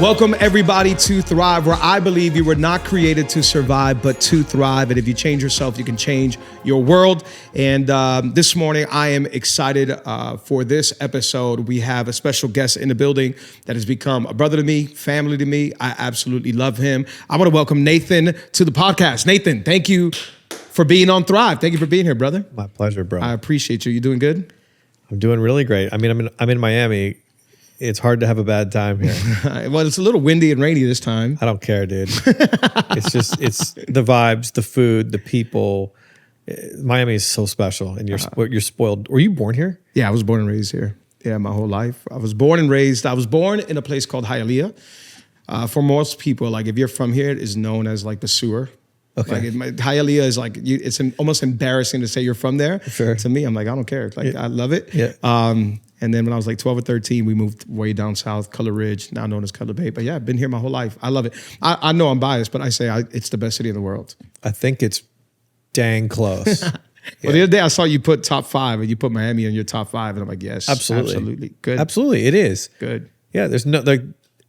Welcome everybody to Thrive, where I believe you were not created to survive, but to thrive. And if you change yourself, you can change your world. And this morning, I am excited for this episode. We have a special guest in the building that has become a brother to me, family to me. I absolutely love him. I want to welcome Nathan to the podcast. Nathan, thank you for being on Thrive. Thank you for being here, brother. My pleasure, bro. I appreciate you. You doing good? I'm doing really great. I mean, I'm in Miami. It's hard to have a bad time here. Well, it's a little windy and rainy this time. I don't care, dude. It's the vibes, the food, the people. Miami is so special, and you're spoiled. Were you born here? Yeah, I was born and raised here. Yeah, my whole life. I was born and raised. I was born in a place called Hialeah. For most people, like if you're from here, it is known as like the sewer. Okay. Like Hialeah is like, it's almost embarrassing to say you're from there. Sure. To me, I'm like, I don't care. Like, I love it. Yeah. And then when I was like 12 or 13, we moved way down south, Color Ridge, now known as Color Bay. But yeah, I've been here my whole life. I love it. I know I'm biased, but I say it's the best city in the world. I think it's dang close. Well, the other day I saw you put top 5 and you put Miami in your top 5. And I'm like, yes, absolutely. Good. Absolutely. It is. Good. Yeah. There's no, like,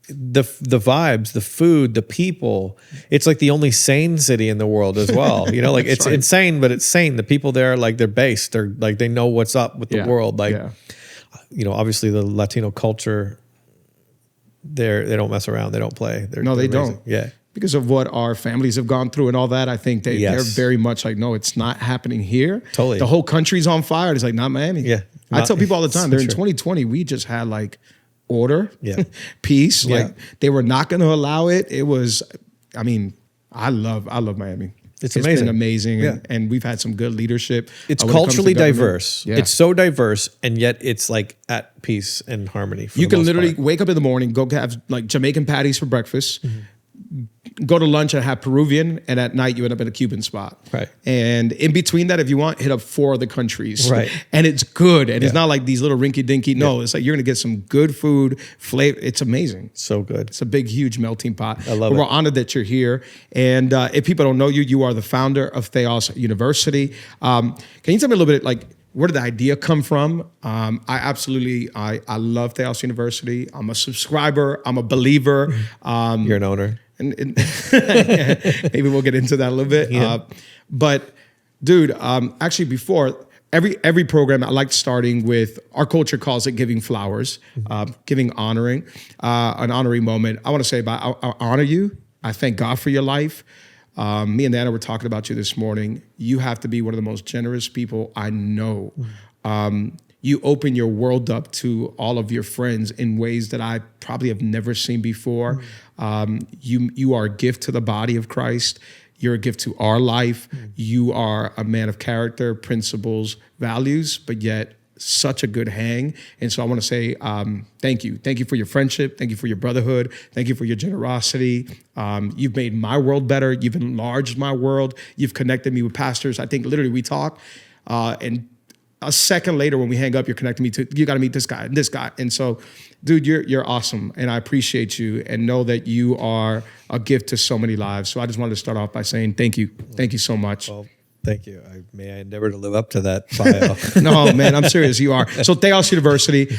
the vibes, the food, the people. It's like the only sane city in the world as well. You know, like it's right. Insane, but it's sane. The people there, like they're based. They're like, they know what's up with the world. Like, you know, obviously the Latino culture, they don't mess around. They don't play. They amazing. don't. Yeah. Because of what our families have gone through and all that, I think they're very much like, no, it's not happening here. Totally. The whole country's on fire. It's like, not Miami. Yeah. I tell people all the time, they're in 2020, we just had like order, peace. Yeah. Like they were not going to allow it. It was, I mean, I love Miami. It's been amazing. amazing. And we've had some good leadership. It's culturally diverse. Yeah. It's so diverse, and yet it's like at peace and harmony. You can literally wake up in the morning, go have like Jamaican patties for breakfast, go to lunch and have Peruvian, and at night you end up in a Cuban spot. Right. And in between that, if you want, hit up 4 other countries. Right. And it's good. And it's not like these little rinky-dinky. No, it's like you're going to get some good food, flavor. It's amazing. So good. It's a big, huge melting pot. I love it. We're honored that you're here. And if people don't know you, you are the founder of Theo University. Can you tell me a little bit, like, where did the idea come from? I love Theo University. I'm a subscriber. I'm a believer. You're an owner. And maybe we'll get into that a little bit. Yeah. But dude, actually before every program, I like starting with, our culture calls it giving flowers, giving honoring, an honoring moment. I want to say I honor you. I thank God for your life. Me and Anna were talking about you this morning. You have to be one of the most generous people I know. You open your world up to all of your friends in ways that I probably have never seen before. You are a gift to the body of Christ. You're a gift to our life. You are a man of character, principles, values, but yet such a good hang. And so I want to say thank you. Thank you for your friendship. Thank you for your brotherhood. Thank you for your generosity. You've made my world better. You've enlarged my world. You've connected me with pastors. I think literally we talk and a second later when we hang up, you're connecting me to, you got to meet this guy and this guy. And so, dude, you're awesome. And I appreciate you and know that you are a gift to so many lives. So I just wanted to start off by saying thank you. Thank you so much. Well, thank you. May I endeavor to live up to that bio. No, man, I'm serious. You are. So Theo University,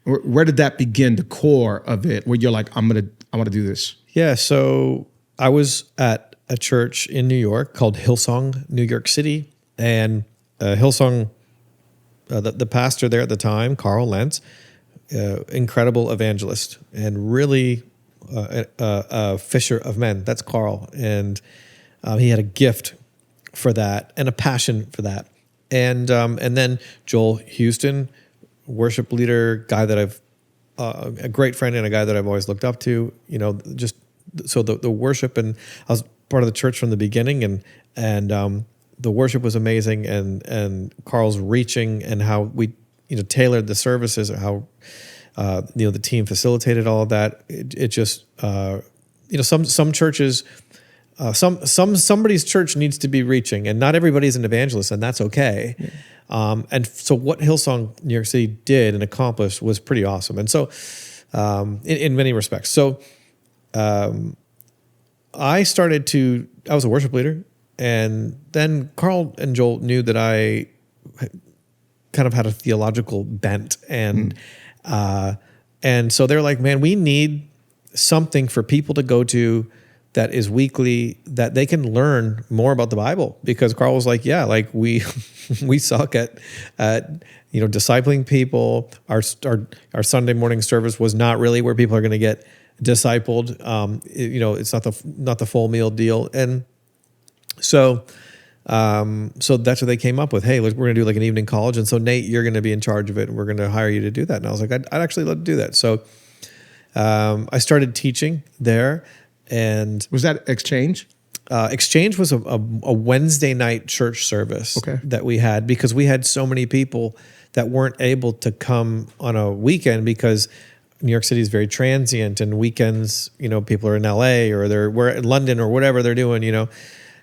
where did that begin, the core of it, where you're like, I want to do this? Yeah, so I was at a church in New York called Hillsong, New York City. And Hillsong, the pastor there at the time, Carl Lentz, incredible evangelist and really a fisher of men. That's Carl. And he had a gift for that and a passion for that. And then Joel Houston, worship leader, guy that I've, a great friend and a guy that I've always looked up to, you know, just so the worship, and I was part of the church from the beginning, and the worship was amazing, and Carl's reaching and how we, you know, tailored the services, how, you know, the team facilitated all of that. It just, you know, some churches, somebody's church needs to be reaching, and not everybody's an evangelist, and that's okay. Yeah. And so what Hillsong New York City did and accomplished was pretty awesome. And so, in many respects. So, I was a worship leader. And then Carl and Joel knew that I kind of had a theological bent, and so they're like, man, we need something for people to go to that is weekly, that they can learn more about the Bible. Because Carl was like, yeah, like we suck at discipling people. Our Sunday morning service was not really where people are going to get discipled. It's not the full meal deal. And so that's what they came up with. Hey, look, we're going to do like an evening college. And so Nate, you're going to be in charge of it. And we're going to hire you to do that. And I was like, I'd actually love to do that. So I started teaching there. And was that Exchange? Exchange was a Wednesday night church service that we had, because we had so many people that weren't able to come on a weekend, because New York City is very transient, and weekends, people are in LA or we're in London or whatever they're doing,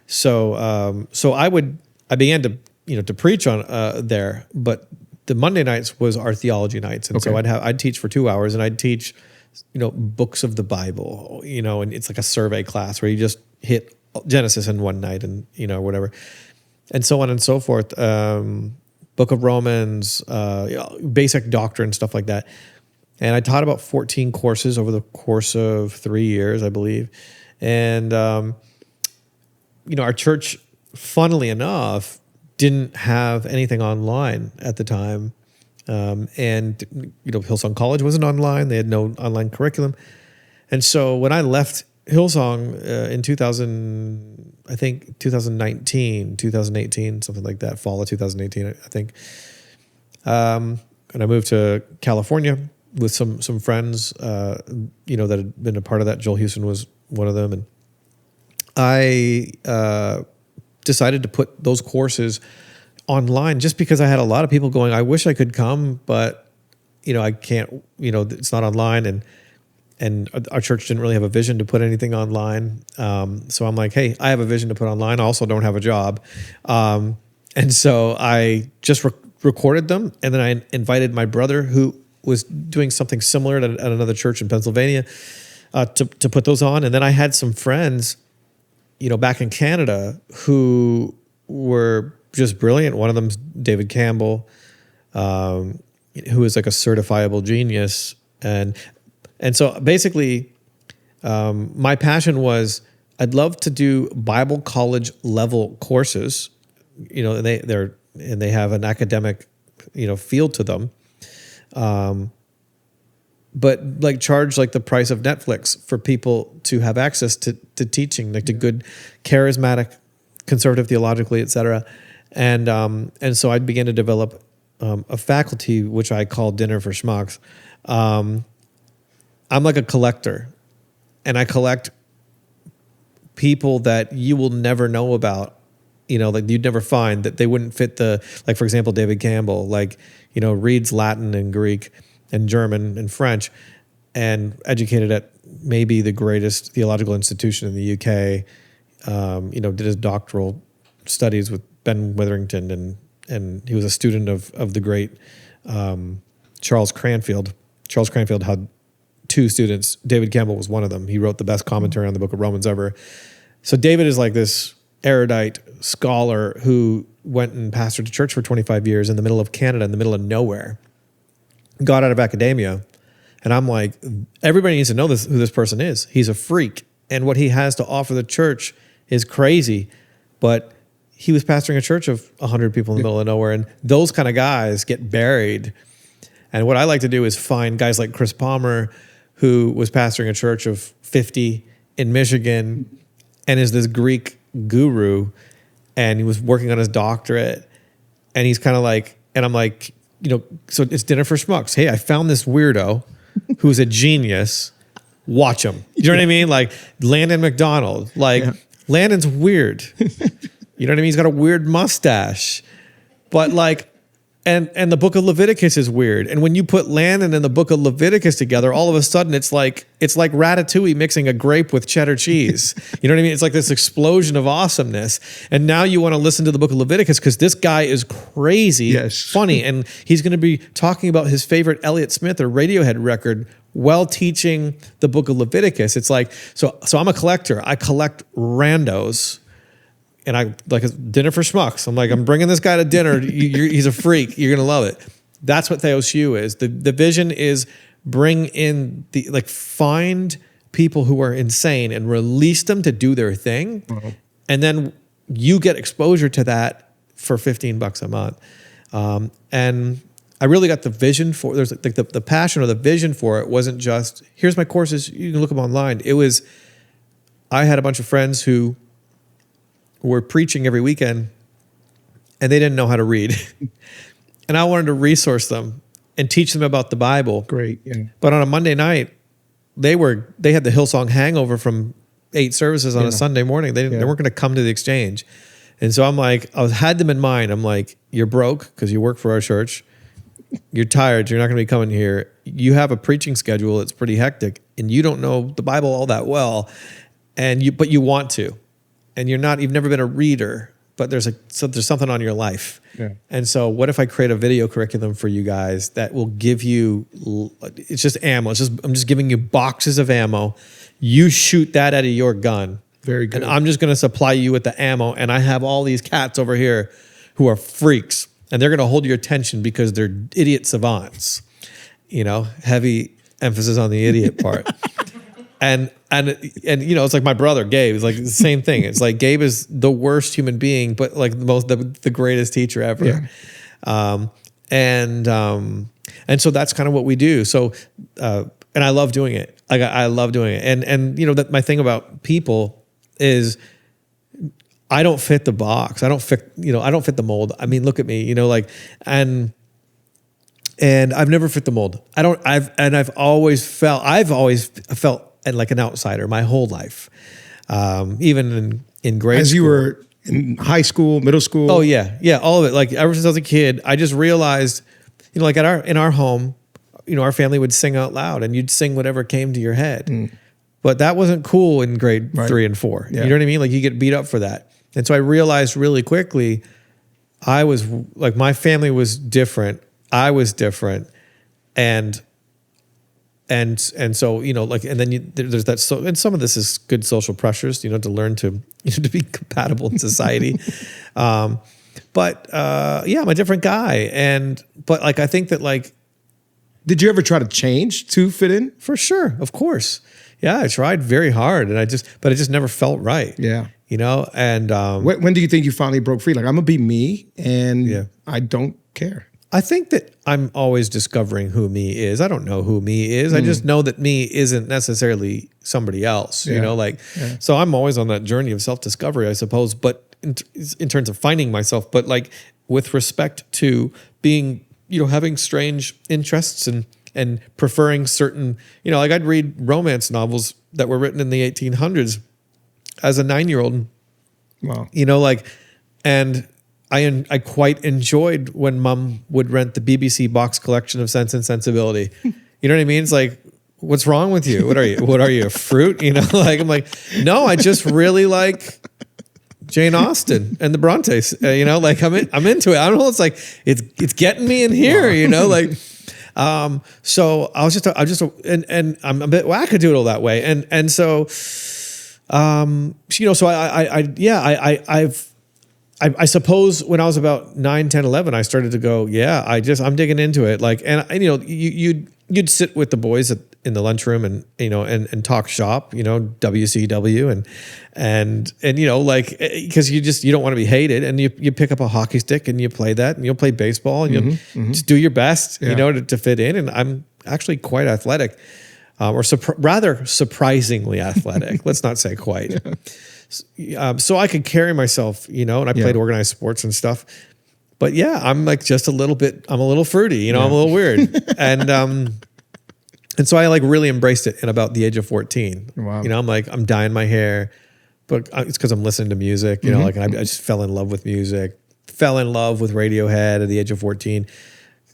So I began to preach on there, but the Monday nights was our theology nights, and so I'd teach for 2 hours, and I'd teach books of the Bible, and it's like a survey class where you just hit Genesis in one night and, whatever, and so on and so forth. Book of Romans, basic doctrine, stuff like that. And I taught about 14 courses over the course of 3 years, I believe. And, our church, funnily enough, didn't have anything online at the time. And Hillsong College wasn't online. They had no online curriculum. And so when I left Hillsong in 2019, 2018, something like that, fall of 2018, I think. And I moved to California with some friends, that had been a part of that. Joel Houston was one of them. And I decided to put those courses online just because I had a lot of people going, I wish I could come, but, I can't, it's not online. And our church didn't really have a vision to put anything online. So I'm like, hey, I have a vision to put online. I also don't have a job. And so I just recorded them. And then I invited my brother, who was doing something similar at another church in Pennsylvania, to put those on. And then I had some friends, back in Canada, who were just brilliant. One of them's David Campbell, who is like a certifiable genius. And so basically, my passion was I'd love to do Bible college level courses, and they have an academic, feel to them, but like charge like the price of Netflix for people to have access to teaching, like to good, charismatic, conservative theologically, et cetera. And so I began to develop a faculty which I call Dinner for Schmucks. I'm like a collector, and I collect people that you will never know about, like you'd never find, that they wouldn't fit like, for example, David Campbell, like, reads Latin and Greek and German and French, and educated at maybe the greatest theological institution in the UK, did his doctoral studies with Ben Witherington, and he was a student of the great Charles Cranfield. Charles Cranfield had two students. David Campbell was one of them. He wrote the best commentary on the book of Romans ever. So David is like this erudite scholar who went and pastored a church for 25 years in the middle of Canada, in the middle of nowhere, got out of academia. And I'm like, everybody needs to know who this person is. He's a freak. And what he has to offer the church is crazy. But he was pastoring a church of 100 people in the middle of nowhere. And those kind of guys get buried. And what I like to do is find guys like Chris Palmer, who was pastoring a church of 50 in Michigan and is this Greek guru, and he was working on his doctorate, and he's kind of like, and I'm like, so it's Dinner for Schmucks. Hey, I found this weirdo who's a genius. Watch him. You know what I mean? Like Landon McDonald. Like Landon's weird. You know what I mean? He's got a weird mustache, but like, and the book of Leviticus is weird. And when you put Landon and the book of Leviticus together, all of a sudden it's like Ratatouille mixing a grape with cheddar cheese. You know what I mean? It's like this explosion of awesomeness. And now you want to listen to the book of Leviticus because this guy is crazy, funny, and he's going to be talking about his favorite Elliott Smith or Radiohead record while teaching the book of Leviticus. It's like, so I'm a collector. I collect randos. And I like a Dinner for Schmucks. I'm like, I'm bringing this guy to dinner. He's a freak. You're going to love it. That's what Theos U is. The vision is bring in find people who are insane and release them to do their thing. And then you get exposure to that for $15 a month. And I really got the vision for, there's like the passion or the vision for it wasn't just, here's my courses, you can look them online. It was, I had a bunch of friends who were preaching every weekend and they didn't know how to read. And I wanted to resource them and teach them about the Bible. Great. Yeah. But on a Monday night, they had the Hillsong hangover from 8 services on a Sunday morning. They weren't going to come to the exchange. And so I'm like, had them in mind. I'm like, you're broke because you work for our church. You're tired. You're not going to be coming here. You have a preaching schedule. It's pretty hectic and you don't know the Bible all that well. But you want to, and you've never been a reader, but there's something on your life. Yeah. And so what if I create a video curriculum for you guys that will give you, it's just ammo. I'm just giving you boxes of ammo. You shoot that out of your gun. Very good. And I'm just going to supply you with the ammo. And I have all these cats over here who are freaks and they're going to hold your attention because they're idiot savants, heavy emphasis on the idiot part. And it's like my brother Gabe. It's like the same thing. It's like Gabe is the worst human being, but like the greatest teacher ever. Yeah. And so that's kind of what we do. So and I love doing it. Like I love doing it. And that my thing about people is I don't fit the box. I don't fit the mold. I mean, look at me. And I've never fit the mold. I've always felt and like an outsider my whole life, even in grade school. As you were in high school, middle school. Oh yeah, all of it. Like ever since I was a kid, I just realized, like in our home, our family would sing out loud, and you'd sing whatever came to your head. But that wasn't cool in grade 3 and 4. Yeah. You know what I mean? Like you get beat up for that. And so I realized really quickly, I was like my family was different. I was different, and so and then there's that. So and some of this is good social pressures, to learn to to be compatible in society. But I'm a different guy, but I think that did you ever try to change to fit in? For sure, of course, yeah. I tried very hard, but it just never felt right. Yeah, And when do you think you finally broke free? Like I'm gonna be me, and I don't care. I think that I'm always discovering who me is. I don't know who me is. I just know that me isn't necessarily somebody else, so I'm always on that journey of self-discovery, I suppose, but in terms of finding myself, but with respect to being, having strange interests and preferring certain, I'd read romance novels that were written in the 1800s as a 9-year-old. Wow. And I quite enjoyed when Mom would rent the BBC box collection of Sense and Sensibility. You know what I mean? It's like, what's wrong with you? What are you, a fruit? I'm like, no, I just really like Jane Austen and the Brontes. I'm into it. I don't know. It's like it's getting me in here. So I was and I'm a bit wackadoodle that way. So I suppose when I was about 9, 10, 11, I started to go, I'm digging into it. You'd sit with the boys in the lunchroom and talk shop, WCW because you don't want to be hated, and you pick up a hockey stick and you play that, and you'll play baseball and you just do your best, to fit in. And I'm actually quite athletic, or rather surprisingly athletic. Let's not say quite. So I could carry myself, and I played organized sports and stuff. But I'm just I'm a little fruity, I'm a little weird. And so I really embraced it in about the age of 14. Wow. I'm dyeing my hair, but it's because I'm listening to music, and I just fell in love with music, fell in love with Radiohead at the age of 14,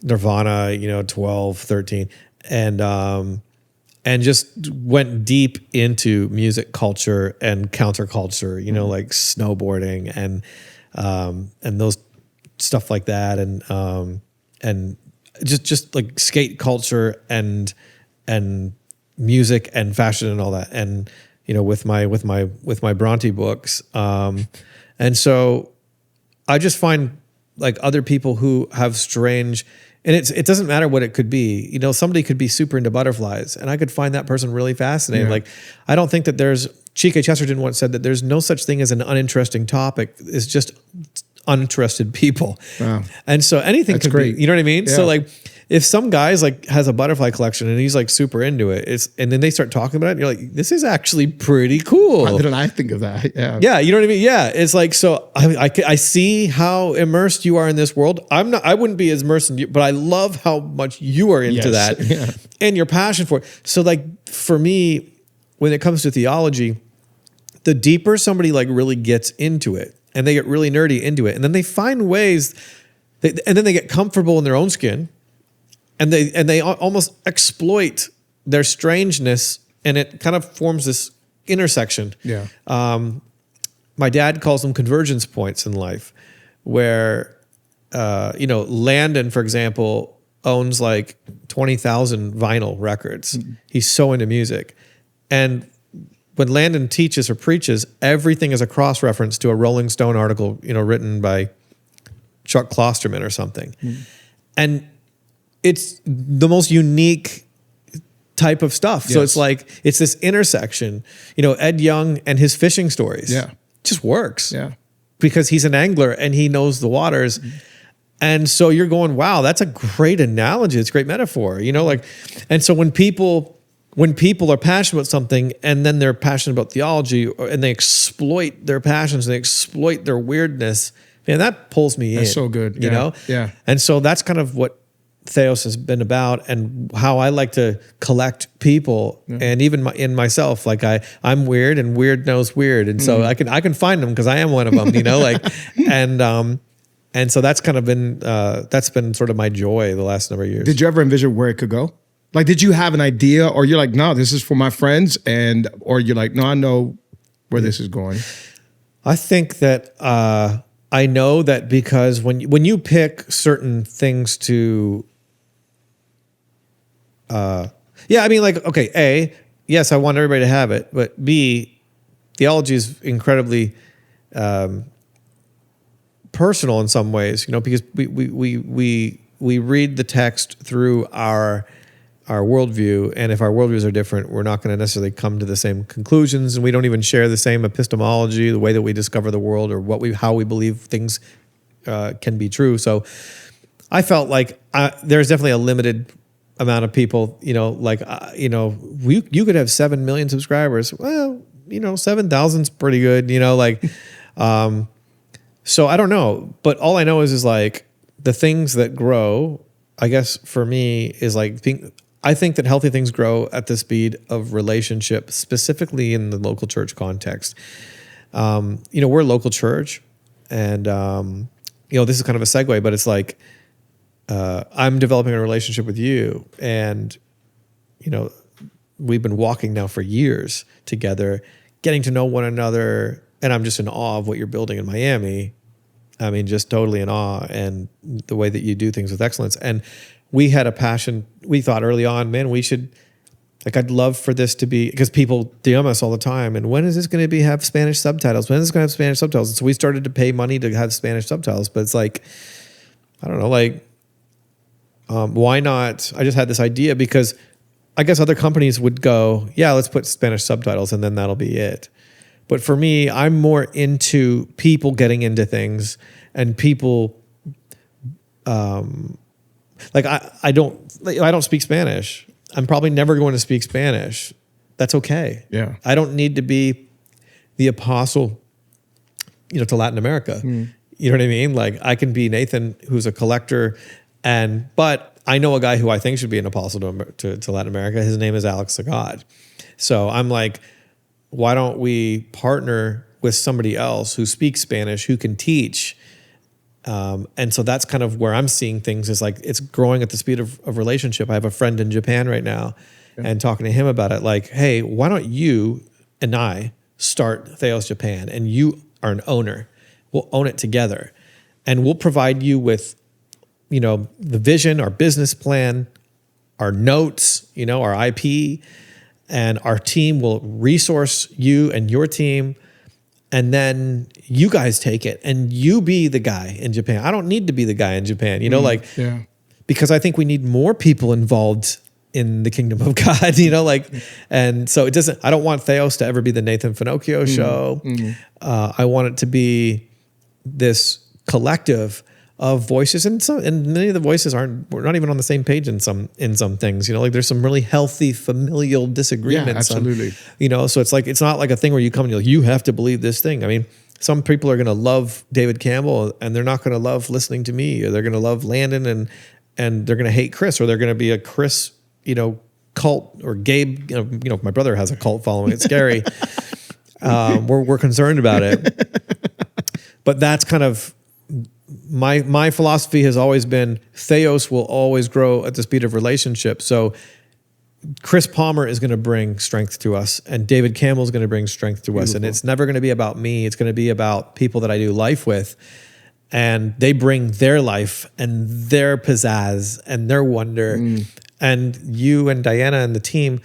Nirvana, 12, 13. And just went deep into music culture and counterculture, like snowboarding and those stuff like that, and just like skate culture and music and fashion and all that, and with my Bronte books, and so I just find like other people who have strange, and it doesn't matter what it could be. You know, somebody could be super into butterflies, and I could find that person really fascinating. Yeah. Like, I don't think that there's, G.K. Chesterton once said that there's no such thing as an uninteresting topic. It's just uninterested people. Wow. And so anything That's could great. be, you know what I mean? Yeah. So like, if some guy's like has a butterfly collection and he's like super into it, and then they start talking about it, and you're like, this is actually pretty cool. Why didn't I think of that? Yeah. Yeah, you know what I mean? Yeah, it's like, so I see how immersed you are in this world. I wouldn't be as immersed in you, but I love how much you are into Yes. that Yeah. and your passion for it. So like for me, when it comes to theology, the deeper somebody like really gets into it and they get really nerdy into it, and then they find ways, and then they get comfortable in their own skin, and they almost exploit their strangeness, and it kind of forms this intersection. Yeah. My dad calls them convergence points in life, where Landon, for example, owns like 20,000 vinyl records. Mm-hmm. He's so into music, and when Landon teaches or preaches, everything is a cross reference to a Rolling Stone article, written by Chuck Klosterman or something, and it's the most unique type of stuff. Yes. So it's like, it's this intersection, Ed Young and his fishing stories. Yeah. Just works. Yeah. Because he's an angler and he knows the waters. Mm-hmm. And so you're going, wow, that's a great analogy. It's a great metaphor, and so when people are passionate about something and then they're passionate about theology, and they exploit their passions, they exploit their weirdness, man, that pulls me in. That's so good. Yeah. Yeah. And so that's kind of what Theos has been about, and how I like to collect people, and even in myself, like I'm weird, and weird knows weird, and so I can find them because I am one of them, and so that's kind of been that's been sort of my joy the last number of years. Did you ever envision where it could go? Like, did you have an idea, or you're like, no, this is for my friends, or you're like, no, I know where this is going? I think that I know that, because when you pick certain things to okay, A, yes, I want everybody to have it, but B, theology is incredibly personal in some ways, because we read the text through our worldview, and if our worldviews are different, we're not going to necessarily come to the same conclusions, and we don't even share the same epistemology, the way that we discover the world, or how we believe things can be true. So I felt like there's definitely a limited amount of people, you could have 7 million subscribers. Well, 7,000's pretty good, so I don't know, but all I know is like the things that grow, I guess for me, is like I think that healthy things grow at the speed of relationship, specifically in the local church context. We're a local church, and this is kind of a segue, but it's like, I'm developing a relationship with you, and we've been walking now for years together, getting to know one another, and I'm just in awe of what you're building in Miami. I mean, just totally in awe, and the way that you do things with excellence. And we had a passion. We thought early on, man, we should, I'd love for this to be, because people DM us all the time, and when is this going to have Spanish subtitles? When is this going to have Spanish subtitles? And so we started to pay money to have Spanish subtitles, but it's like, I don't know, why not? I just had this idea because I guess other companies would go, yeah, let's put Spanish subtitles and then that'll be it. But for me, I'm more into people getting into things, and people, I don't speak Spanish. I'm probably never going to speak Spanish. That's okay. Yeah. I don't need to be the apostle, to Latin America. You know what I mean? Like, I can be Nathan, who's a collector, but I know a guy who I think should be an apostle to Latin America. His name is Alex Sagad. So I'm like, why don't we partner with somebody else who speaks Spanish, who can teach? And so that's kind of where I'm seeing things, is like, it's growing at the speed of relationship. I have a friend in Japan right now, and talking to him about it, like, hey, why don't you and I start Theos Japan, and you are an owner. We'll own it together, and we'll provide you with, the vision, our business plan, our notes, our IP, and our team will resource you and your team, and then you guys take it and you be the guy in Japan. I don't need to be the guy in Japan, Yeah. because I think we need more people involved in the kingdom of God, and so I don't want Theos to ever be the Nathan Finochio show. I want it to be this collective of voices, and many of the voices we're not even on the same page in some things, there's some really healthy familial disagreements. Yeah, absolutely. So it's not like a thing where you come and you have to believe this thing. I mean, some people are going to love David Campbell and they're not going to love listening to me, or they're going to love Landon and they're going to hate Chris, or they're going to be a Chris, cult, or Gabe, my brother has a cult following. It's scary. We're concerned about it, but that's kind of my philosophy has always been Theos will always grow at the speed of relationship. So Chris Palmer is going to bring strength to us, and David Campbell is going to bring strength to us. And it's never going to be about me. It's going to be about people that I do life with, and they bring their life and their pizzazz and their wonder. And you and Diana and the team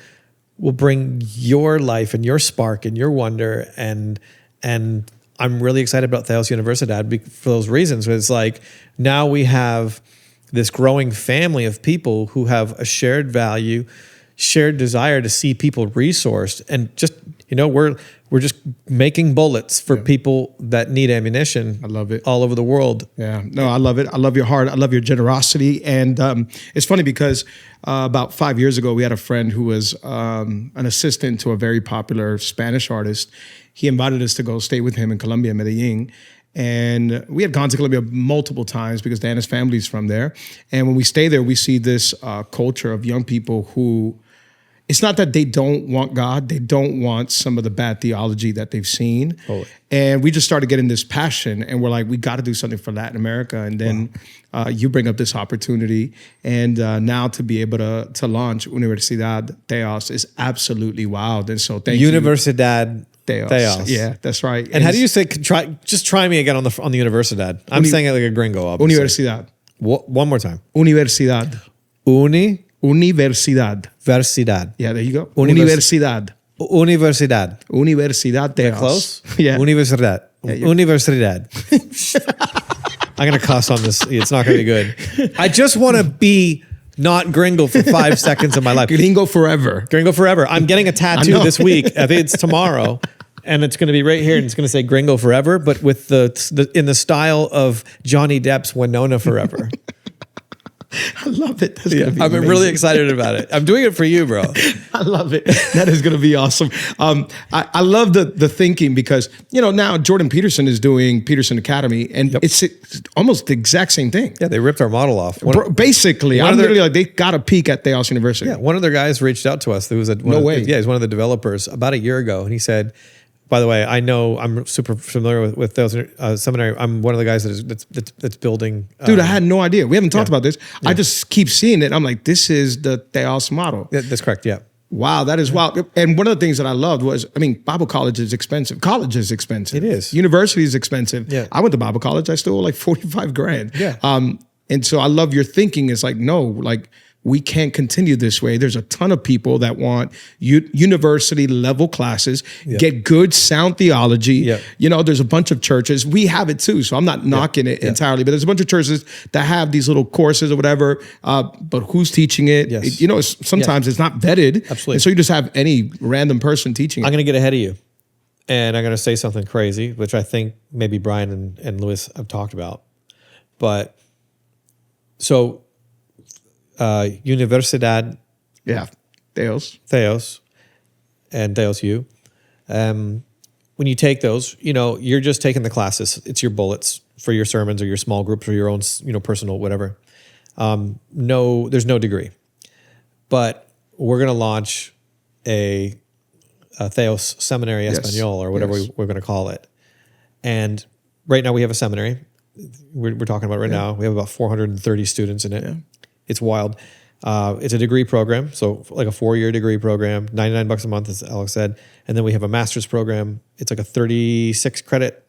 will bring your life and your spark and your wonder. And I'm really excited about Theo Universidad for those reasons. It's like now we have this growing family of people who have a shared value, shared desire to see people resourced, and just we're just making bullets for people that need ammunition. I love it. All over the world. Yeah, no, I love it. I love your heart. I love your generosity. And it's funny because about 5 years ago, we had a friend who was an assistant to a very popular Spanish artist. He invited us to go stay with him in Colombia, Medellin. And we had gone to Colombia multiple times because Diana's family's from there. And when we stay there, we see this culture of young people who, it's not that they don't want God, they don't want some of the bad theology that they've seen. Totally. And we just started getting this passion, and we're like, we got to do something for Latin America. And then you bring up this opportunity, and now to be able to launch Universidad Theos is absolutely wild. And so thank you. Universidad Theos. Yeah, that's right. And how do you say, try me again on the Universidad. I'm saying it like a gringo, obviously. Universidad. One more time. Universidad. Universidad. Versidad. Yeah, there you go. Universidad. Universidad. Universidad Theos. Close? Yeah. Universidad. Yeah, Universidad. I'm going to cuss on this. It's not going to be good. I just want to be not gringo for 5 seconds of my life. Gringo forever. Gringo forever. I'm getting a tattoo this week. I think it's tomorrow. And it's going to be right here, and it's going to say Gringo Forever, but with in the style of Johnny Depp's Winona Forever. I love it. That's gonna be I'm amazing. really excited about it. I'm doing it for you, bro. I love it. That is going to be awesome. I love the thinking because, now Jordan Peterson is doing Peterson Academy, and it's almost the exact same thing. Yeah, they ripped our model off. Basically, I'm literally like, they got a peek at Theo University. Yeah, one of their guys reached out to us. There was he's one of the developers about a year ago, and he said, by the way, I know I'm super familiar with Theos Seminary. I'm one of the guys that's building. Dude, I had no idea. We haven't talked about this. Yeah. I just keep seeing it. I'm like, this is the Theos model. Yeah, that's correct. Yeah. Wow, that is wild. And one of the things that I loved was, Bible college is expensive. College is expensive. It is. University is expensive. Yeah. I went to Bible college. I still owe like $45,000. Yeah. And so I love your thinking. It's like, no, like, we can't continue this way. There's a ton of people that want university level classes, get good sound theology. There's a bunch of churches. We have it too. So I'm not knocking it entirely, but there's a bunch of churches that have these little courses or whatever. But who's teaching it? Yes. Sometimes it's not vetted. Absolutely. And so you just have any random person teaching it. I'm going to get ahead of you, and I'm going to say something crazy, which I think maybe Brian and Lewis have talked about. But so Universidad, Theos, and Theos U. When you take those, you're just taking the classes. It's your bullets for your sermons or your small groups or your own, personal whatever. There's no degree, but we're going to launch a Theos Seminary Espanol or whatever we're going to call it. And right now we have a seminary. We're talking about now. We have about 430 students in it. Yeah. It's wild. It's a degree program, so like a 4-year degree program, $99 a month, as Alex said. And then we have a master's program. It's like a 36 credit,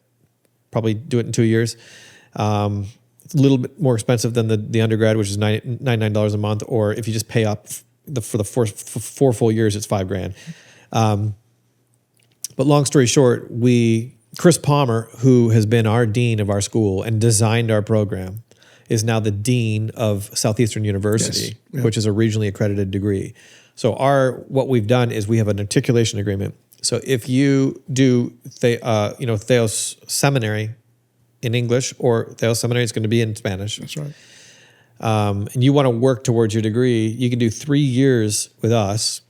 probably do it in 2 years. It's a little bit more expensive than the undergrad, which is $99 a month. Or if you just pay up for the four full years, it's $5,000. But long story short, we Chris Palmer, who has been our dean of our school and designed our program, is now the dean of Southeastern University, Yes. Yeah. which is a regionally accredited degree. So what we've done is we have an articulation agreement. So if you do Theos Seminary in English, or Theos Seminary is going to be in Spanish. That's right. And you want to work towards your degree, you can do 3 years with us,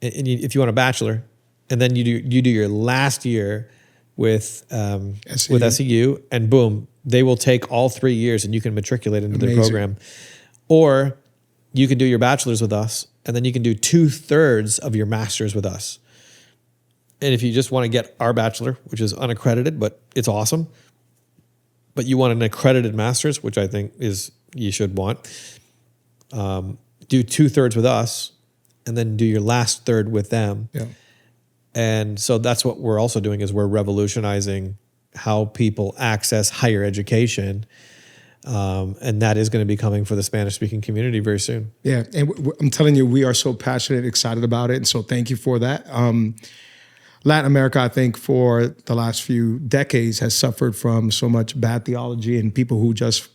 if you want a bachelor, and then you do your last year with SEU, and boom, they will take all 3 years, and you can matriculate into their program. Or you can do your bachelor's with us, and then you can do 2/3 of your master's with us. And if you just want to get our bachelor, which is unaccredited, but it's awesome, but you want an accredited master's, which I think is you should want, do 2/3 with us, and then do your last third with them. Yeah. And so that's what we're also doing, is we're revolutionizing how people access higher education. And that is going to be coming for the Spanish-speaking community very soon. Yeah, and I'm telling you, we are so passionate, excited about it, and so thank you for that. Latin America, I think, for the last few decades has suffered from so much bad theology and people who just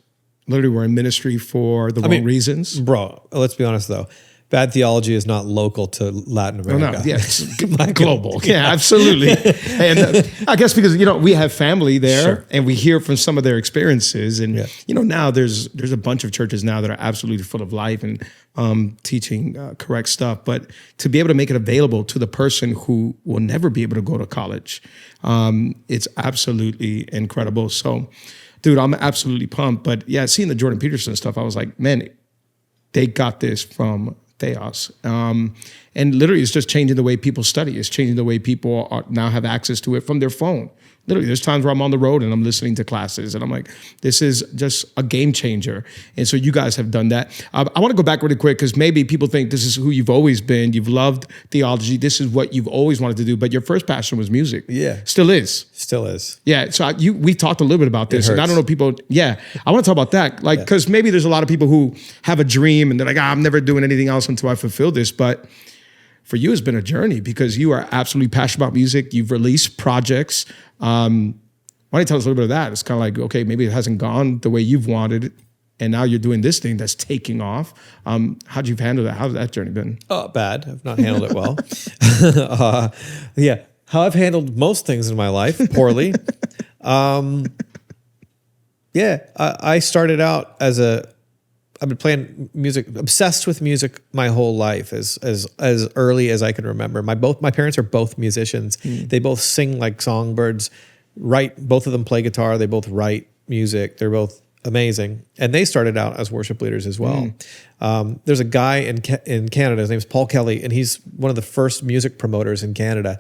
literally were in ministry for the wrong reasons. Bro, let's be honest, though. Bad theology is not local to Latin America. No, yeah, it's global. Yeah, absolutely. And I guess because, we have family there, sure, and we hear from some of their experiences. And, now there's a bunch of churches now that are absolutely full of life and teaching correct stuff. But to be able to make it available to the person who will never be able to go to college, it's absolutely incredible. So, dude, I'm absolutely pumped. But yeah, seeing the Jordan Peterson stuff, I was like, man, they got this from Theos. And literally it's just changing the way people study. It's changing the way people now have access to it from their phone. Literally, there's times where I'm on the road and I'm listening to classes and I'm like, this is just a game changer. And so you guys have done that. I want to go back really quick because maybe people think this is who you've always been. You've loved theology. This is what you've always wanted to do. But your first passion was music. Yeah. Still is. Still is. Yeah. So we talked a little bit about this. And I don't know people. Yeah. I want to talk about that. Like, because maybe there's a lot of people who have a dream and they're like, I'm never doing anything else until I fulfill this. But for you, it's been a journey because you are absolutely passionate about music. You've released projects. Why don't you tell us a little bit of that? It's kind of like, okay, maybe it hasn't gone the way you've wanted, and now you're doing this thing that's taking off. How'd you handle that? How's that journey been? Bad. I've not handled it well. How I've handled most things in my life, poorly. I started out I've been playing music, obsessed with music my whole life, as early as I can remember. My parents are both musicians. They both sing like songbirds, both of them play guitar. They both write music. They're both amazing. And they started out as worship leaders as well. There's a guy in Canada, his name's Paul Kelly, and he's one of the first music promoters in Canada.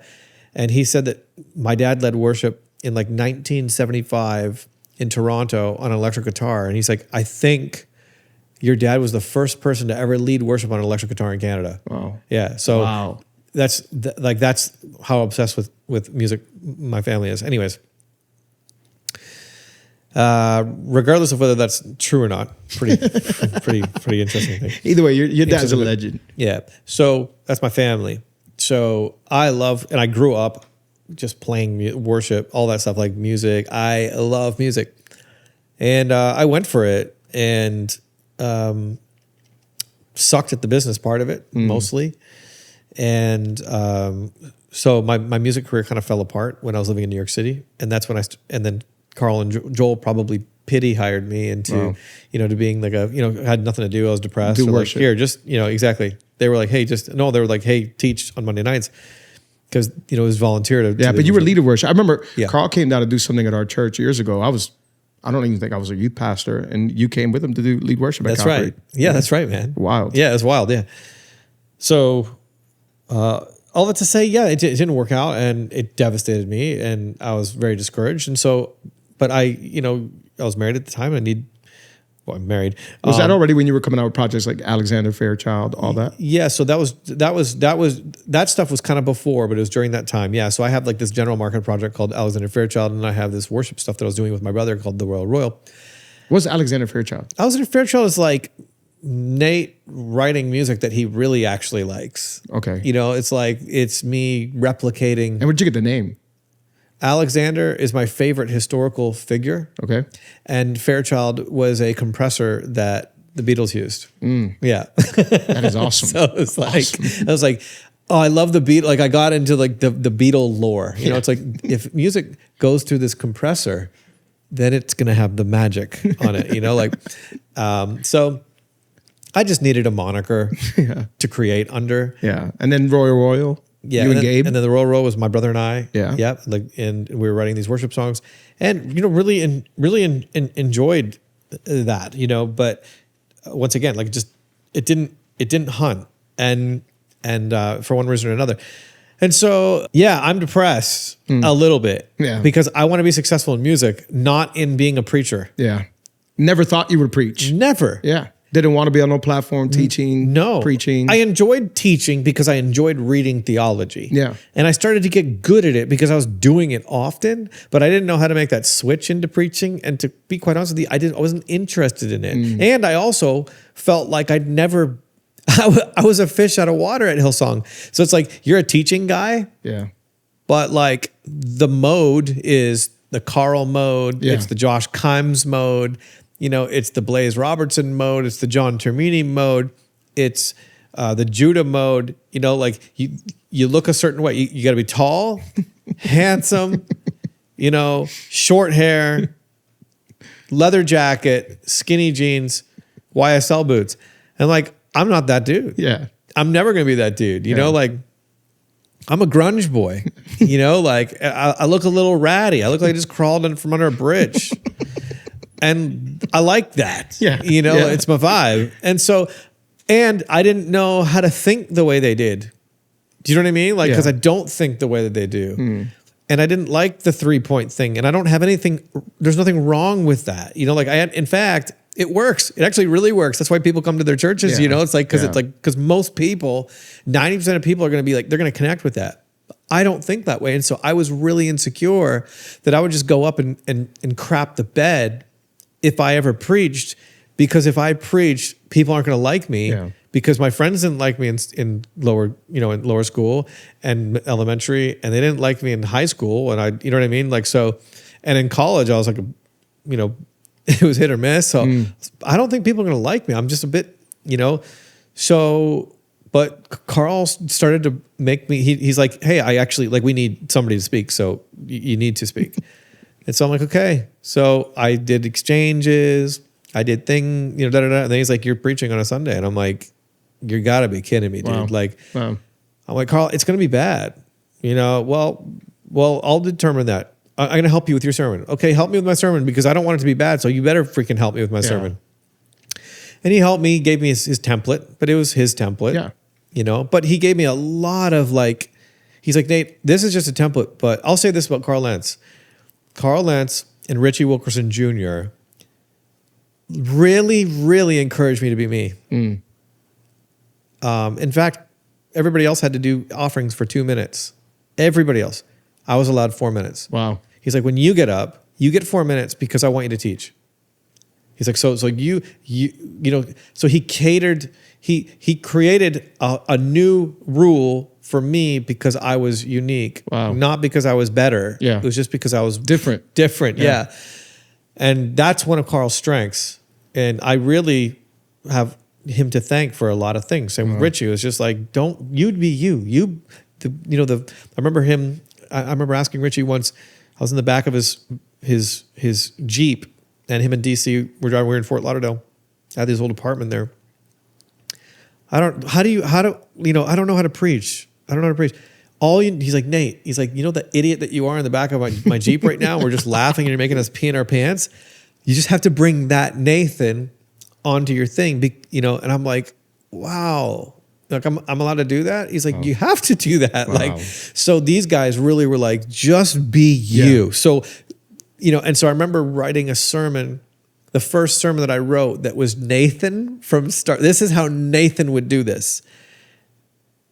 And he said that my dad led worship in like 1975 in Toronto on an electric guitar. And he's like, I think your dad was the first person to ever lead worship on an electric guitar in Canada. Wow. Yeah. So that's how obsessed with music my family is. Anyways, regardless of whether that's true or not, pretty interesting thing. Either way, your dad's a legend. Yeah. So that's my family. So I grew up just playing worship, all that stuff, like music. I love music. And I went for it and sucked at the business part of it mostly. And so my music career kind of fell apart when I was living in New York City. And that's when and then Carl and Joel probably hired me into, to being like had nothing to do. I was depressed. Do so worship. Like, here, just, exactly. They were like, hey, they were like, hey, teach on Monday nights. Because, it was volunteer to. Yeah, but you were leader worship. I remember Carl came down to do something at our church years ago. I don't even think I was a youth pastor, and you came with him to do lead worship at Calvary. Right. Yeah, that's right, man. Wild. Yeah, it's wild, yeah. So, all that to say, it didn't work out, and it devastated me, and I was very discouraged. And so, but I was married at the time, and I'm married. Was that already when you were coming out with projects like Alexander Fairchild, all that? Yeah, so that stuff was kind of before, but it was during that time. Yeah, so I have like this general market project called Alexander Fairchild, and I have this worship stuff that I was doing with my brother called The Royal. What's Alexander Fairchild? Alexander Fairchild is like Nate writing music that he really actually likes. Okay. It's like, it's me replicating. And where'd you get the name? Alexander is my favorite historical figure. Okay. And Fairchild was a compressor that the Beatles used. Yeah. That is awesome. So it's like, I was like, oh, I love the beat. Like I got into like the Beatle lore. You know, it's like if music goes through this compressor, then it's going to have the magic on it, you know, like, so I just needed a moniker to create under. Yeah. And then Royal. Yeah, you and Gabe. And then the Royal was my brother and I. Yeah. Yep. Like, and we were writing these worship songs, and you know, really enjoyed that. You know, but once again, like, just it didn't hunt, and for one reason or another, and so yeah, I'm depressed a little bit. Yeah. Because I want to be successful in music, not in being a preacher. Yeah. Never thought you would preach. Never. Yeah. Didn't want to be on no platform teaching, preaching. I enjoyed teaching because I enjoyed reading theology. Yeah. And I started to get good at it because I was doing it often, but I didn't know how to make that switch into preaching. And to be quite honest with you, I wasn't interested in it. And I also felt like I was a fish out of water at Hillsong. So it's like, you're a teaching guy, Yeah. but like the mode is the Carl mode. Yeah. It's the Josh Kimes mode. You know, it's the Blaze Robertson mode. It's the John Termini mode. It's the Judah mode. You know, like you look a certain way. You got to be tall, handsome, you know, short hair, leather jacket, skinny jeans, YSL boots. And like, I'm not that dude. Yeah. I'm never going to be that dude. You know, like I'm a grunge boy. You know, like I look a little ratty. I look like I just crawled in from under a bridge. And I like that. Yeah. You know, it's my vibe. And so, and I didn't know how to think the way they did. Do you know what I mean? Like, because I don't think the way that they do. And I didn't like the 3-point thing. And I don't have anything, there's nothing wrong with that. You know, like in fact, it works. It actually really works. That's why people come to their churches. You know, it's like, because most people, 90% of people are going to be like, they're going to connect with that. I don't think that way. And so I was really insecure that I would just go up and crap the bed if I ever preached, because if I preached, people aren't going to like me because my friends didn't like me in lower school and elementary, and they didn't like me in high school. And you know what I mean? Like, so, and in college, I was like, you know, it was hit or miss. So I don't think people are going to like me. I'm just a bit, you know, so, but Carl started to make me, he's like, hey, I actually, like, we need somebody to speak. So you need to speak. And so I'm like, okay. So I did exchanges. I did you know, And then he's like, you're preaching on a Sunday. And I'm like, you gotta be kidding me, dude. Wow. Like, Wow. I'm like, Carl, it's going to be bad. You know, well, I'll determine that. I'm going to help you with your sermon. Okay. Help me with my sermon because I don't want it to be bad. So you better freaking help me with my sermon. And he helped me, gave me his template, but it was his template. Yeah. You know, but he gave me a lot of like, he's like, Nate, this is just a template, but I'll say this about Carl Lentz. Carl Lentz and Richie Wilkerson Jr. really, really encouraged me to be me. In fact, everybody else had to do offerings for 2 minutes. Everybody else. I was allowed 4 minutes. Wow. He's like, when you get up, you get 4 minutes because I want you to teach. He's like, so you know, so he catered, he created a new rule for me because I was unique, not because I was better. Yeah. It was just because I was Different. Yeah. And that's one of Carl's strengths. And I really have him to thank for a lot of things. And Richie was just like, you'd be you. I remember asking Richie once, I was in the back of his Jeep, and him and DC were driving. We were in Fort Lauderdale. I had this old apartment there. I don't know how to preach. I don't know how to preach. He's like, Nate, he's like, you know, the idiot that you are in the back of my Jeep right now? We're just laughing and you're making us pee in our pants. You just have to bring that Nathan onto your thing, you know? And I'm like, wow. Like, I'm allowed to do that? He's like, you have to do that. Wow. Like, so these guys really were like, just be you. Yeah. So, you know, and so I remember writing a sermon, the first sermon that I wrote that was Nathan from start. This is how Nathan would do this.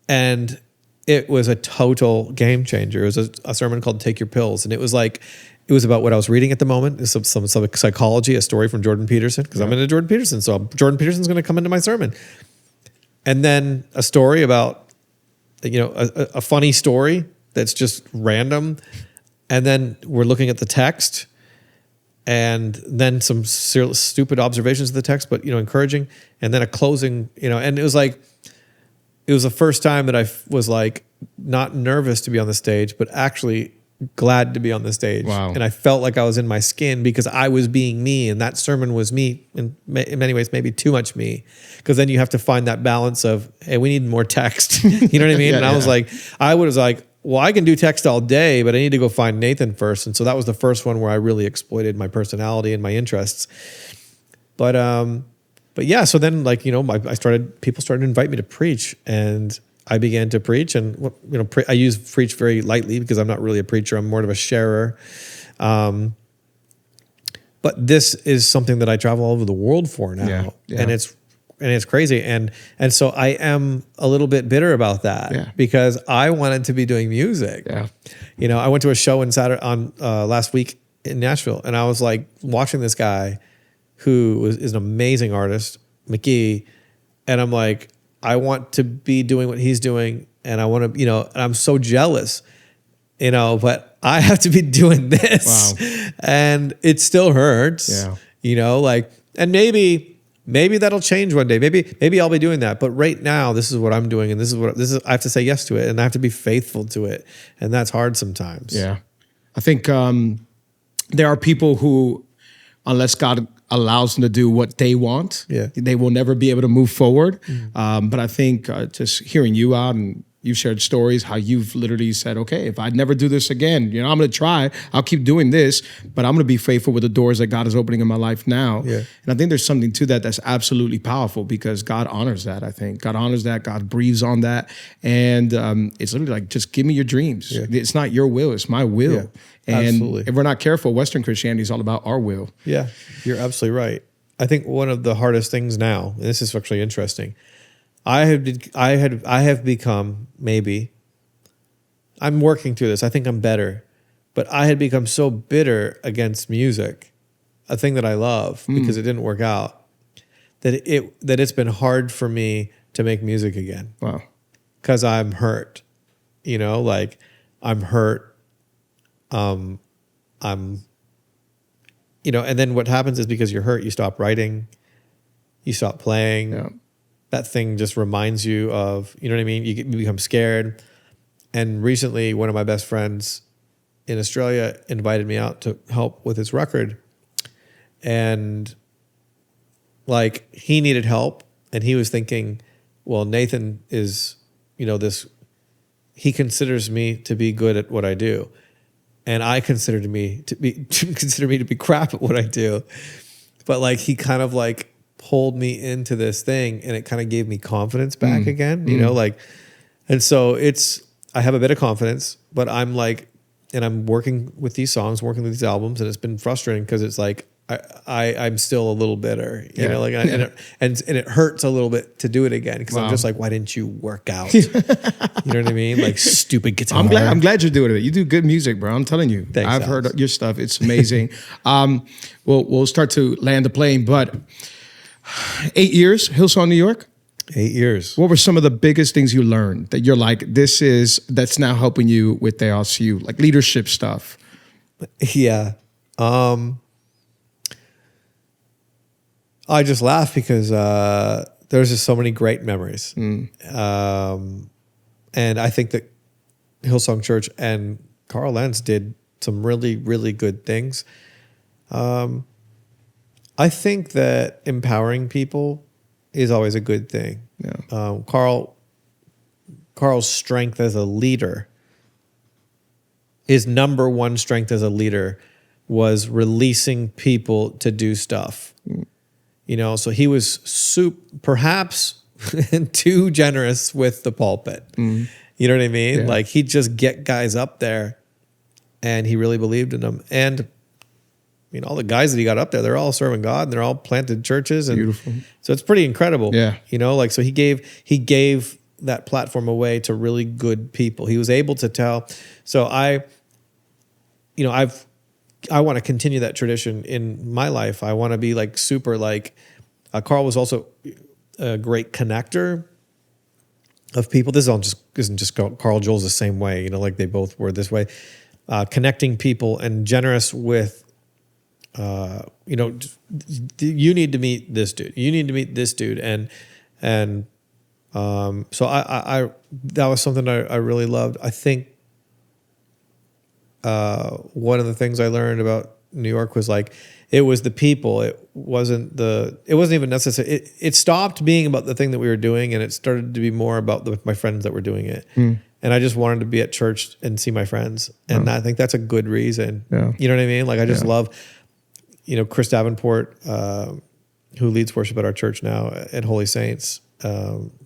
And it was a total game changer. It was a sermon called Take Your Pills. And it was about what I was reading at the moment, some psychology, a story from Jordan Peterson, because I'm into Jordan Peterson. So Jordan Peterson's going to come into my sermon. And then a story about, you know, a funny story that's just random. and then we're looking at the text, and then some stupid observations of the text, but encouraging, and then a closing, and it was the first time that I was like not nervous to be on the stage, but actually glad to be on the stage. Wow. And I felt like I was in my skin because I was being me, and that sermon was me in many ways, maybe too much me, because then you have to find that balance of, hey, we need more text. You know what I mean? And I was like, well, I can do text all day, but I need to go find Nathan first. And so that was the first one where I really exploited my personality and my interests. But yeah, so then people started to invite me to preach, and I began to preach, and I use preach very lightly because I'm not really a preacher. I'm more of a sharer. But this is something that I travel all over the world for now, and it's crazy. And so I am a little bit bitter about that because I wanted to be doing music. Yeah. I went to a show last week in Nashville, and I was like watching this guy who is an amazing artist, McGee, and I'm like, I want to be doing what he's doing, and I want to, and I'm so jealous, but I have to be doing this. Wow. And it still hurts. Yeah. And maybe that'll change one day. Maybe I'll be doing that. But right now, this is what I'm doing, and this is I have to say yes to it, and I have to be faithful to it, and that's hard sometimes. Yeah, I think there are people who, unless God allows them to do what they want, they will never be able to move forward. But I think just hearing you out, and you shared stories how you've literally said, okay, if I never do this again, I'm going to try. I'll keep doing this, but I'm going to be faithful with the doors that God is opening in my life now. Yeah. And I think there's something to that that's absolutely powerful because God honors that. I think God honors that. God breathes on that. And it's literally like, just give me your dreams. Yeah. It's not your will. It's my will. Yeah. And absolutely. If we're not careful, Western Christianity is all about our will. Yeah, you're absolutely right. I think one of the hardest things now, and this is actually interesting, I have become, maybe, I'm working through this. I think I'm better, but I had become so bitter against music, a thing that I love because it didn't work out, that it's been hard for me to make music again. Wow. Because I'm hurt, I'm hurt. And then what happens is because you're hurt, you stop writing, you stop playing. Yeah. That thing just reminds you of, you know what I mean? You become scared. And recently, one of my best friends in Australia invited me out to help with his record. And he needed help. And he was thinking, well, Nathan is, he considers me to be good at what I do. And I consider me to be crap at what I do. But he kind of pulled me into this thing, and it kind of gave me confidence back again, and so I have a bit of confidence, but I'm and I'm working with these songs, working with these albums, and it's been frustrating because it's I'm still a little bitter, and it hurts a little bit to do it again because I'm just why didn't you work out? You know what I mean? Stupid guitar. I'm glad you're doing it. You do good music, bro. I'm telling you. Thanks, I've heard your stuff. It's amazing. We'll start to land the plane, but 8 years, Hillsong, New York. 8 years. What were some of the biggest things you learned that you're that's now helping you with the LSU, leadership stuff? Yeah. I just laugh because there's just so many great memories. And I think that Hillsong Church and Carl Lentz did some really, really good things. I think that empowering people is always a good thing. Yeah. Carl's strength as a leader, his number one strength as a leader was releasing people to do stuff. So he was perhaps too generous with the pulpit. You know what I mean? Yeah. He'd just get guys up there, and he really believed in them. And all the guys that he got up there, they're all serving God, and they're all planted churches. And beautiful. So it's pretty incredible. Yeah. So he gave that platform away to really good people. He was able to tell. So I want to continue that tradition in my life. I want to be super Carl was also a great connector of people. This isn't just Carl Joel's the same way, they both were this way. connecting people and generous with, you need to meet this dude. You need to meet this dude. So I that was something I really loved. I think one of the things I learned about New York was like, it was the people. It wasn't even necessary. It stopped being about the thing that we were doing, and it started to be more about my friends that were doing it. And I just wanted to be at church and see my friends. And I think that's a good reason. Yeah. You know what I mean? Like, I just love, Chris Davenport, who leads worship at our church now at Holy Saints.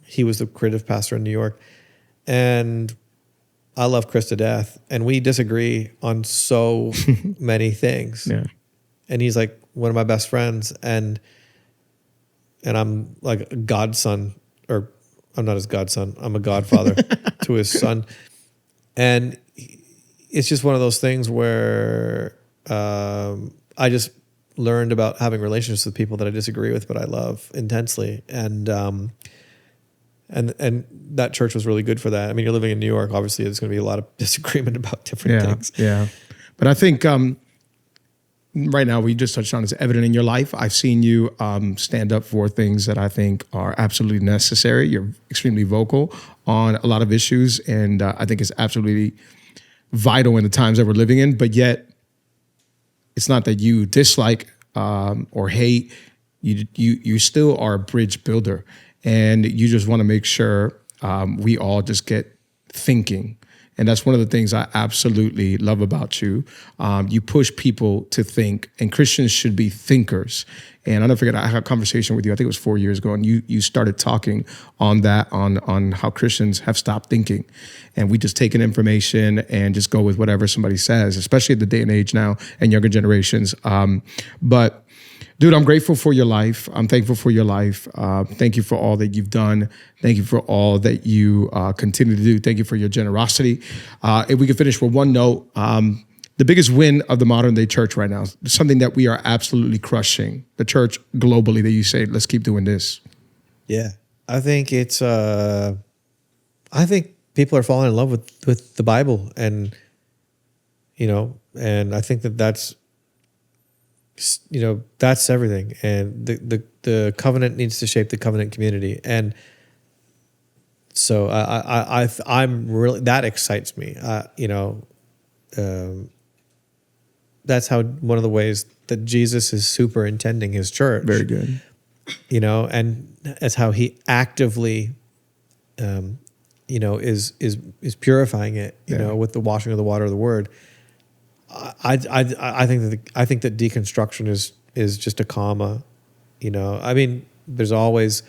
He was the creative pastor in New York. And I love Chris to death. And we disagree on so many things. Yeah. And he's like one of my best friends. And I'm like a godson, or I'm not his godson. I'm a godfather to his son. And it's just one of those things where I just learned about having relationships with people that I disagree with, but I love intensely. And that church was really good for that. I mean, you're living in New York. Obviously, there's going to be a lot of disagreement about different things. Yeah. But I think right now, we just touched on, it's evident in your life. I've seen you stand up for things that I think are absolutely necessary. You're extremely vocal on a lot of issues, and I think it's absolutely vital in the times that we're living in. But yet, it's not that you dislike or hate. You still are a bridge builder, and you just want to make sure we all just get thinking. And that's one of the things I absolutely love about you. You push people to think, and Christians should be thinkers. And I'll never forget, I had a conversation with you, I think it was 4 years ago, and you started talking on that, on how Christians have stopped thinking. And we just take in information and just go with whatever somebody says, especially at the day and age now and younger generations. But dude, I'm grateful for your life. I'm thankful for your life. Thank you for all that you've done. Thank you for all that you continue to do. Thank you for your generosity. If we could finish with one note, the biggest win of the modern day church right now, something that we are absolutely crushing, the church globally, that you say, let's keep doing this. Yeah. I think it's, I think people are falling in love with the Bible, and I think that's everything. And the covenant needs to shape the covenant community. And so I'm really, that excites me. That's how, one of the ways that Jesus is superintending his church. Very good. And that's how he actively, is purifying it, with the washing of the water of the word. I think that deconstruction is just a comma. I mean, there's always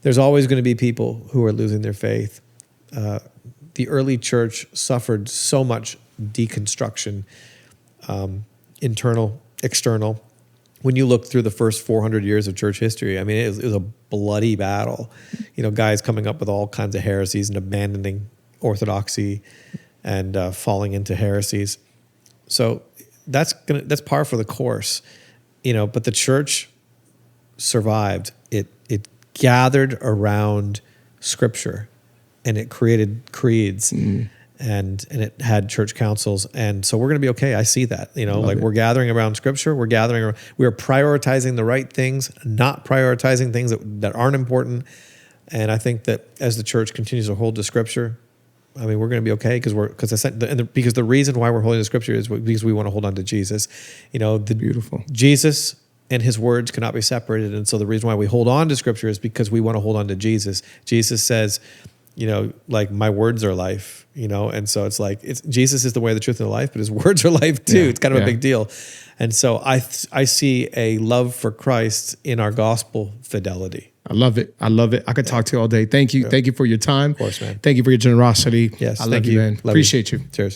going to be people who are losing their faith. The early church suffered so much deconstruction, internal, external. When you look through the first 400 years of church history, I mean, it was a bloody battle. Guys coming up with all kinds of heresies and abandoning orthodoxy and falling into heresies. So that's par for the course, but the church survived. It gathered around Scripture, and it created creeds, and it had church councils. And so we're going to be okay. I see that, we're gathering around Scripture. We're prioritizing the right things, not prioritizing things that aren't important. And I think that as the church continues to hold to Scripture, I mean, we're going to be okay because the reason why we're holding the Scripture is because we want to hold on to Jesus. Beautiful. Jesus and his words cannot be separated, and so the reason why we hold on to Scripture is because we want to hold on to Jesus. Jesus says, like, my words are life. And so it's Jesus is the way, the truth, and the life, but his words are life too. Yeah, it's kind of a big deal, and so I see a love for Christ in our gospel fidelity. I love it. I could talk to you all day. Thank you. Yeah. Thank you for your time. Of course, man. Thank you for your generosity. Yes. I love you, man. Love Appreciate you. Cheers.